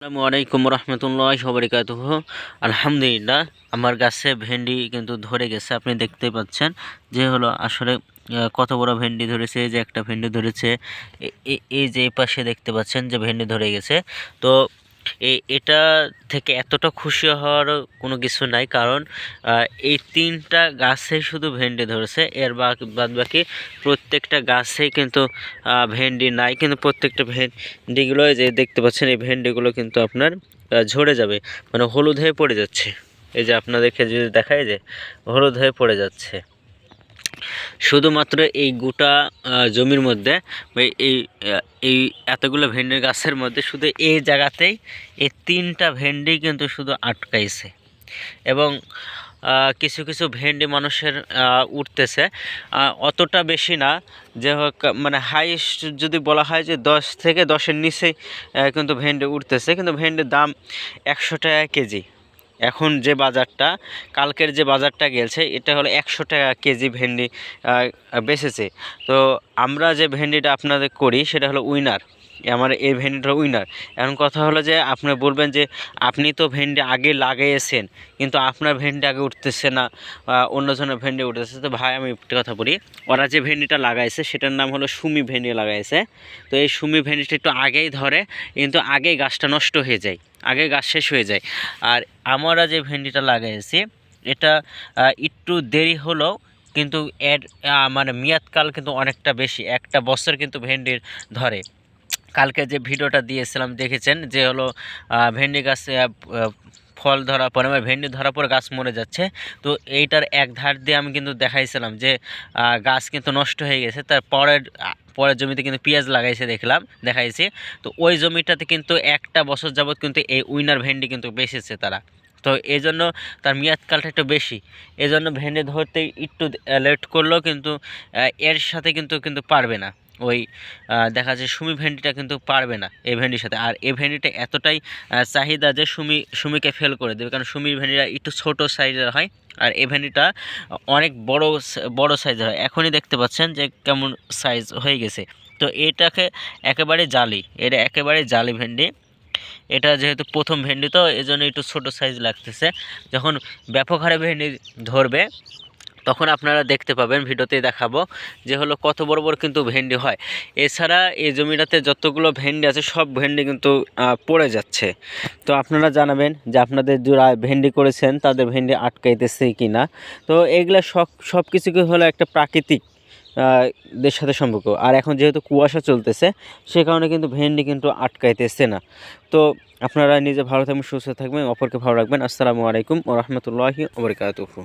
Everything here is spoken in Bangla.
আসসালামু আলাইকুম রহমতুল্লাহি ওয়া বারাকাতুহু। আলহামদুলিল্লাহ, আমার গাছে ভেন্ডি কিন্তু ধরে গেছে। আপনি দেখতে পাচ্ছেন যে হলো আসলে কত বড় ভেন্ডি ধরেছে। এই যে একটা ভেন্ডি ধরেছে, এই যে এই পাশে দেখতে পাচ্ছেন যে ভেন্ডি ধরে গেছে। তো এটা থেকে এতটা খুশি হওয়ার কোনো কিছু নাই, কারণ এই তিনটা গাছে শুধু ভেন্ডি ধরেছে। এর বাদ বাকি প্রত্যেকটা গাছেই কিন্তু ভেন্ডি নাই, কিন্তু প্রত্যেকটা ভেন্ডিগুলো যে দেখতে পাচ্ছেন, এই ভেন্ডিগুলো কিন্তু আপনার ঝরে যাবে, মানে হলুদ হয়ে পড়ে যাচ্ছে। এই যে আপনাদেরকে যদি দেখায় যে হলুদ হয়ে পড়ে যাচ্ছে। শুধুমাত্র এই গোটা জমির মধ্যে এই এই এতগুলো ভেন্ডির গাছের মধ্যে শুধু এই জায়গাতেই এই তিনটা ভেন্ডি কিন্তু শুধু আটকাইছে। এবং কিছু কিছু ভেন্ডি মানুষের উঠতেছে, অতটা বেশি না, যে হোক মানে হাইস্ট যদি বলা হয় যে 10 থেকে 10-এর নিচেই কিন্তু ভেন্ডি উঠতেছে। কিন্তু ভেন্ডির দাম 100 টাকা কেজি। এখন যে বাজারটা, কালকের যে বাজারটা গেছে, এটা হলো 100 টাকা কেজি ভেন্ডি বেচেছে। তো আমরা যে ভেন্ডিটা আপনাদের করি সেটা হলো উইনার। আমার এই ভেন্ডিটা উইনার। এখন কথা হলো যে আপনি বলবেন যে আপনি তো ভেন্ডি আগে লাগাইয়েছেন, কিন্তু আপনার ভেন্ডি আগে উঠতেছে না, অন্যজনের ভেন্ডি উঠতেছে। তো ভাই, আমি একটা কথা বলি, ওরা যে ভেন্ডিটা লাগাইছে সেটার নাম হলো সুমি ভেন্ডি লাগাইছে। তো এই সুমি ভেন্ডিটা একটু আগেই ধরে, কিন্তু আগেই গাছটা নষ্ট হয়ে যায়, আগে গাছ শেষ হয়ে যায়। আর আমরা যে ভেন্ডিটা লাগাইছি এটা একটু দেরি হলেও কিন্তু এর মানে মেয়াদকাল কিন্তু অনেকটা বেশি, 1 বছর কিন্তু ভেন্ডির ধরে। কালকে যে ভিডিওটা দিয়েছিলাম দেখেছেন, যে হলো ভেন্ডি গাছে ফল ধরার পরে মানে ভেন্ডি ধরার পর গাছ মরে যাচ্ছে। তো এইটার এক ধার দিয়ে আমি কিন্তু দেখাইছিলাম যে গাছ কিন্তু নষ্ট হয়ে গেছে। তার পরের জমিতে কিন্তু পেঁয়াজ লাগাইছে দেখাইছি। তো ওই জমিটাতে কিন্তু 1 বছর যাবৎ কিন্তু এই উইনার ভেন্ডি কিন্তু বেচেছে তারা। তো এই জন্য তার মেয়াদকালটা একটু বেশি, এই জন্য ভেন্ডি ধরতে একটু লেট করলেও কিন্তু এর সাথে কিন্তু পারবে না। ওই দেখা যায় সুমি ভেন্ডিটা কিন্তু পারবে না এই ভেন্ডির সাথে। আর এই ভেন্ডিটা এতটাই চাহিদা যে সুমিকে ফেল করে দেবে, কারণ সুমির ভেন্ডিটা একটু ছোটো সাইজের হয়, আর এই ভেন্ডিটা অনেক বড় সাইজের হয়। এখনই দেখতে পাচ্ছেন যে কেমন সাইজ হয়ে গেছে। তো এটা একেবারে জালি ভেন্ডি। এটা যেহেতু প্রথম ভেন্ডি, তো এই জন্য একটু ছোটো সাইজ লাগতেছে। যখন ব্যাপক হারে ভেন্ডি ধরবে তখন আপনারা দেখতে পাবেন, ভিডিওতেই দেখাবো যে হলো কত বড় বড় কিন্তু ভেন্ডি হয়। এছাড়া এই জমিটাতে যতগুলো ভেন্ডি আছে সব ভেন্ডি কিন্তু পড়ে যাচ্ছে। তো আপনারা জানাবেন যে আপনাদের যারা ভেন্ডি করেছেন তাদের ভেন্ডি আটকাইতেছে কি না। তো এইগুলা সব কিছু কি হলো একটা প্রাকৃতিক দের সাথে সম্পর্ক। আর এখন যেহেতু কুয়াশা চলতেছে, সে কারণে কিন্তু ভেন্ডি কিন্তু আটকাইতেছে না। তো আপনারা নিজে ভালো থাকবেন, সুস্থ থাকবেন, অপরকে ভালো রাখবেন। আসসালামু আলাইকুম ওয়া রাহমাতুল্লাহি ওয়া বারাকাতুহু।